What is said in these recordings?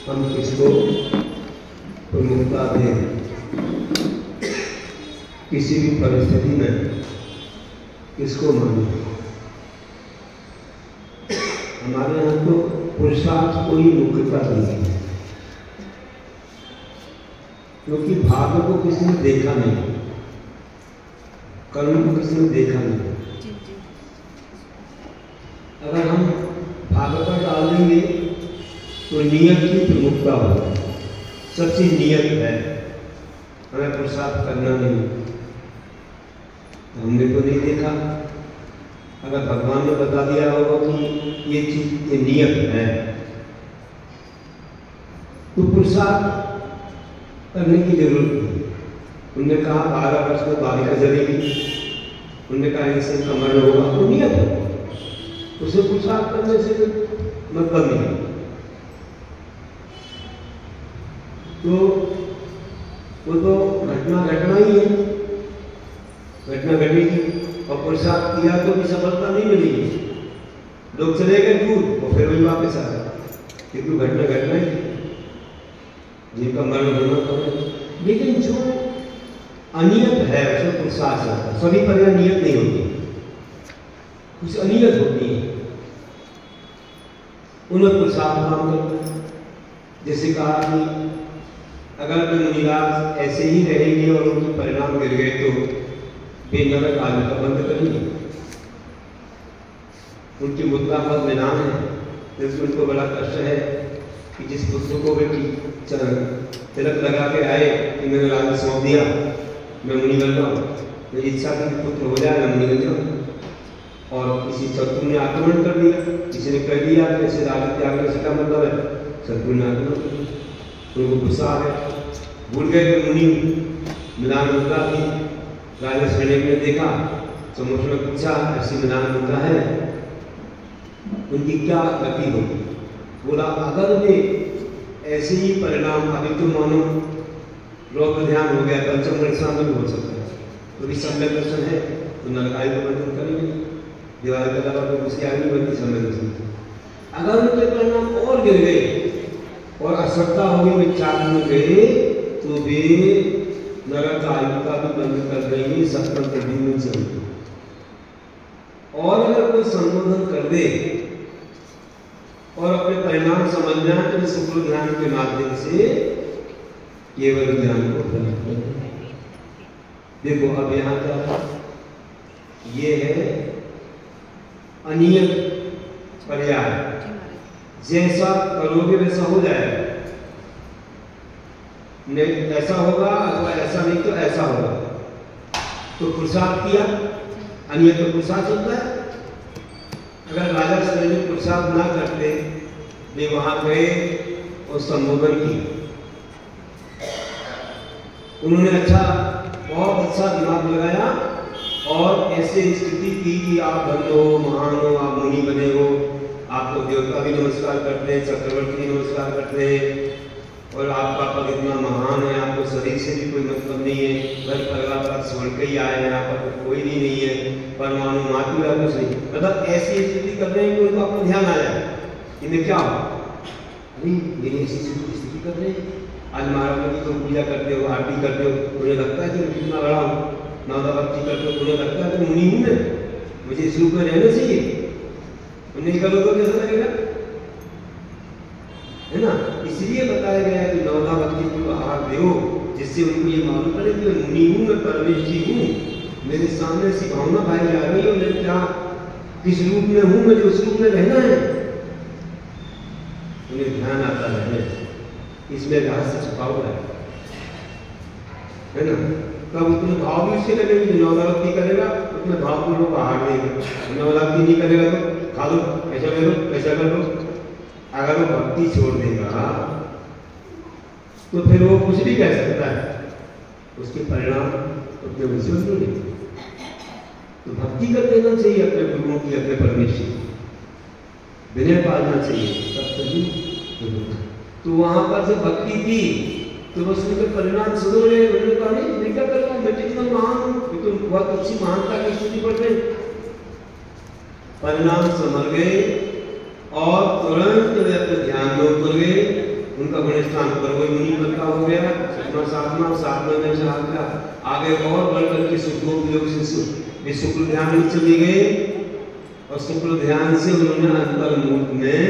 हम किसको प्रमुखता दें, किसी भी परिस्थिति में किसको माने। हमारे यहाँ तो पुरुषार्थ को ही मुख्यता दी है, क्योंकि भाग्य को किसी ने देखा नहीं, कर्म को किसी ने देखा नहीं। अगर हम भाग्य पर डाल देंगे तो नियत की प्रमुखता होगी। सच्ची नियत है, हमें पुरुषार्थ करना नहीं, हमने तो नहीं देखा। अगर भगवान ने बता दिया होगा कि ये चीज ये नियत है, तो पुरुषार्थ करने की जरूरत नहीं। उनने कहा 12 वर्ष में बालिका जलेगी, उनने कहा इनसे कमर होगा, तो नियत है, उसे पुरुषार्थ करने से मतलब नहीं। तो वो तो घटना ही है, घटना घटेगी और पुरुषार्थ किया तो भी सफलता नहीं मिलेगी। लोग चले गए दूर और फिर वही वापस आ गए, क्योंकि घटना ही जिनका मरण होना तो। लेकिन जो अनियत है उसमें पुरुषार्थ होता है। सभी पर नियत नहीं होती, कुछ अनियत होती है, उन्हें पुरुषार्थ काम करता है। जैसे कहा कि अगर कोई मुनिराज ऐसे ही रहेंगे और उनके परिणाम गिर गए तो वे नरक आने का बंद करेंगे। उनकी मुद्दा बहुत मैदान है, जैसे उनको बड़ा कष्ट है कि जिस पुत्र को वे तिलक लगा के आए कि मैंने राज सौंप दिया, मैं मुनि बन रहा हूँ, मेरी इच्छा की पुत्र हो जाए, मैं मुनि बन जाऊँ। और किसी शत्रु ने आक्रमण कर दिया, किसी ने कह दिया कि ऐसे राज त्यागने से क्या मतलब है, शत्रु ने आक्रमण कर दिया, उनको गुस्सा आ गया, भूल गए कि मुनि मैदान मुद्दा थी। राजा सैनिक ने देखा, समूह में पूछा ऐसी मैदान मुद्दा है, उनकी क्या गति होगी। बोला अगर वे ऐसे ही परिणाम, अभी तो मानो लोक ध्यान हो गया, पंचम दर्शन में हो सकता है, तो भी सम्यक दर्शन है तो नरकाई को बंधन करेंगे, दीवार के अलावा तो उसकी आगे बनती सम्यक दर्शन। अगर उनके परिणाम और गिर गए और असत्ता हो गई, विचार में गए, तो वे नरक आयु का भी बंद कर देंगे, सत्तर प्रति में चलते। और अगर कोई संबोधन कर दे और अपने परिणाम समझ जाए तो शुक्र ध्यान के माध्यम से केवल ज्ञान को प्राप्त करें। देखो अब यहाँ का ये है अनियत पर्याय, जैसा करोगे वैसा हो जाएगा, नहीं ऐसा होगा अथवा ऐसा नहीं तो ऐसा होगा। तो पुरुषार्थ किया, अनियत तो पुरुषार्थ होता है। अगर राजा सैनिक पुरुषार्थ ना करते, वे वहां गए और संबोधन किया, उन्होंने बहुत अच्छा दिमाग लगाया और ऐसे स्थिति की कि आप धन्य हो, महान हो, आप मुनि बने हो, आपको देवता भी नमस्कार करते हैं, चक्रवर्ती भी नमस्कार करते हैं, और आपका पद इतना महान है, आपको शरीर से भी कोई मतलब नहीं है, घर परिवार का स्वर्ण के ही आए हैं, यहाँ पर कोई भी नहीं है, परमाणु मातृ है कुछ नहीं। मतलब ऐसी स्थिति कर रहे हैं कि उनको अपना ध्यान आ जाए, इन्हें क्या हो, नहीं ये ऐसी स्थिति कर रहे हैं। आज महाराज जी को पूजा करते हो, आरती करते हो, मुझे लगता है कि मैं कितना बड़ा हूँ, नौदा भक्ति करते हो, मुझे लगता है कि मुनि हूँ मैं, मुझे इस रूप में रहना चाहिए। नहीं करो तो कैसा लगेगा, है ना। इसलिए बताया गया है कि नौदा भक्ति को आहार दो, जिससे उनको ये मालूम पड़े कि मैं मुनि हूँ, मैं परमेश जी हूँ, मेरे सामने ऐसी भावना भाई जा रही है, मैं क्या किस रूप में हूँ, मुझे उस रूप में रहना है। उन्हें ध्यान आता है, इसमें रहस्य छुपा हुआ है ना। तब उतने भाव भी उससे लगेंगे, जो नौदा भक्ति करेगा उतने भाव को लोग आहार देगा, नौदा भक्ति नहीं करेगा तो खा लो, ऐसा कर लो, ऐसा कर लो। अगर वो भक्ति छोड़ देगा तो फिर वो कुछ भी कह सकता है, उसके परिणाम उतने विश्वास नहीं। तो भक्ति कर देना चाहिए अपने गुरुओं की, अपने परमेश्वर विनय पालना चाहिए, तब तभी। तो वहां पर जब भक्ति की तो बस उनके परिणाम सुधर गए। उन्होंने कहा नहीं क्या कर रहा हूँ, मैं कितना महान हूँ, तो बहुत अच्छी महानता की स्तुति पढ़ रहे। परिणाम समझ गए और तुरंत वे अपने ध्यान में उतर गए, उनका स्थान पर वही मुनि पद का हो गया, छठवां सातवां, सातवां में चार का आगे और बढ़कर के शुक्लोपयोग से शुक्ल ध्यान में चले गए और शुक्ल ध्यान से उन्होंने अंतर्मुख में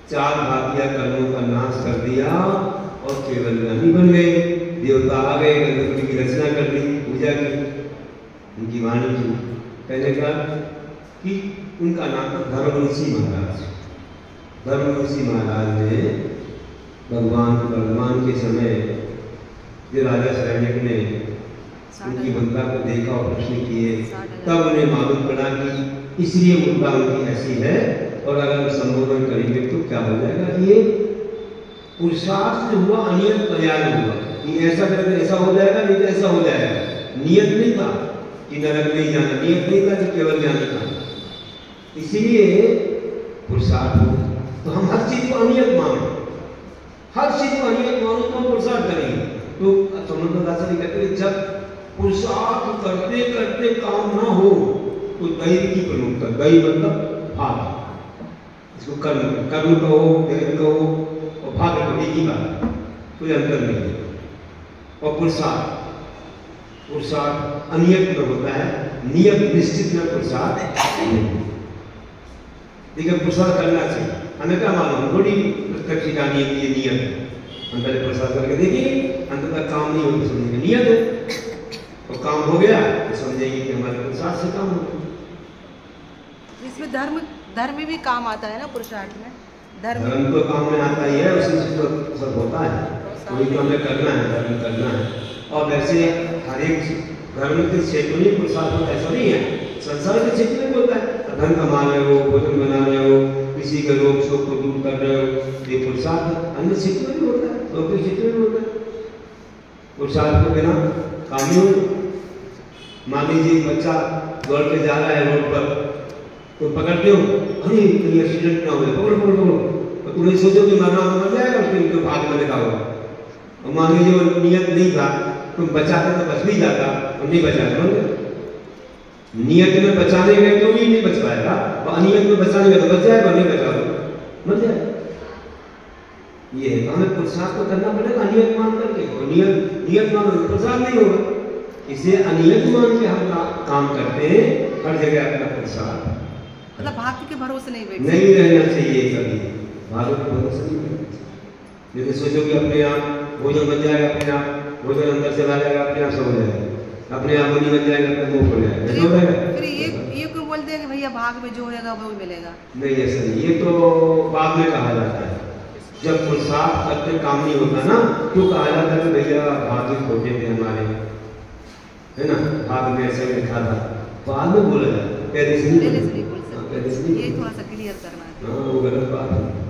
4 भातिया कर्मों का नाश कर दिया और केवल ज्ञानी बन गए। देवता आ गए, गणपति की रचना कर दी, पूजा की, उनकी वाणी की। पहले का कि उनका नाम था धर्म ऋषि महाराज। धर्म ऋषि महाराज ने भगवान के समय जो राजा सैनिक ने उनकी वंदना को देखा और प्रश्न किए, तब उन्हें मालूम पड़ा कि इसलिए मुद्दा उनकी ऐसी है और अगर हम संबोधन करेंगे तो क्या हो जाएगा कि ये पुरुषार्थ से हुआ अनियत कल्याण हुआ कि ऐसा करके ऐसा हो जाएगा, नहीं तो ऐसा हो जाएगा। नियत नहीं था कि नरक नहीं जाना, नियत नहीं था कि केवल जाना था, इसीलिए पुरुषार्थ हो। तो हम हर चीज को अनियत मानो, हर चीज को अनियत मानो तो हम पुरुषार्थ करेंगे। तो संबंधदास जी कहते हैं जब पुरुषार्थ करते करते काम ना हो तो दैव की प्रमुखता, दैव मतलब भाग, इसको कर्म, कर्म कहो, दैव कहो और भाग कहो, एक ही बात, कोई अंतर नहीं है। और पुरुषार्थ, पुरुषार्थ अनियत में होता है, नियत निश्चित में पुरुषार्थ नहीं। लेकिन पुरुषार्थ करना चाहिए, हमें क्या मालूम, थोड़ी प्रत्यक्ष जानिए कि ये नियत है, हम पहले पुरुषार्थ करके देखिए, अंत तक काम नहीं हो तो समझेंगे नियत है, और काम हो गया तो समझेंगे कि हमारे पुरुषार्थ से काम हो गया। इसमें धर्म भी काम आता है ना पुरुषार्थ में, धर्म तो काम में आता ही है, उसी से तो सब होता है, वही तो हमें करना है, धर्म करना है। और वैसे हर एक धर्म के क्षेत्र में पुरुषार्थ होता है, ऐसा नहीं है, संसार के क्षेत्र में होता है। धन कमा रहे हो, भोजन बना रहे हो, किसी के रोग शोक को दूर कर रहे हो, ये पुरुषार्थ अन्य क्षेत्र में भी होता है, लौकिक क्षेत्र में होता है। पुरुषार्थ के बिना काम नहीं होता। मान लीजिए बच्चा दौड़ के जा रहा है रोड पर, तो पकड़ते हो, अरे कहीं एक्सीडेंट ना हो जाए, पकड़ो पकड़ो पकड़ो, तो तुम्हें सोचो कि मरना तो मर जाएगा, उसके तो भाग में लगा होगा। और मान लीजिए वो नियत नहीं था, तुम बचाते तो बच भी जाता और नहीं बचाते, मर नियत में बचाने गए तो भी नहीं बच पाएगा, और अनियत में बचाने गए तो बच जाएगा, नहीं बचा तो मर जाएगा। ये है, तो हमें पुरुषार्थ तो करना पड़ेगा अनियत मान करके, और नियत मान तो पुरुषार्थ नहीं होगा। इसलिए अनियत मान के हम काम करते हैं, हर जगह अपना पुरुषार्थ, मतलब भाग्य के भरोसे नहीं रहना चाहिए। कभी भाग्य के भरोसे नहीं रहना चाहिए। यदि सोचो कि अपने आप भोजन बन जाएगा, अपने आप भोजन अंदर से आ जाएगा, अपने आप सब हो जाएगा, अपने आप नहीं बन जाएगा, अपने मुंह हो जाएगा, फिर ये क्यों बोलते हैं कि भैया भाग में जो होगा वो मिलेगा? नहीं, ऐसा नहीं, ये तो बाद में कहा जाता है, जब पुरुषार्थ करते काम नहीं होता ना, तो कहा जाता है कि भैया भाग्य खोटे थे हमारे, है ना, भाग में ऐसे लिखा था, बाद में बोला जाता है, पहले से नहीं बोल सकते, ये थोड़ा सा क्लियर करना है। हाँ, वो गलत बात है।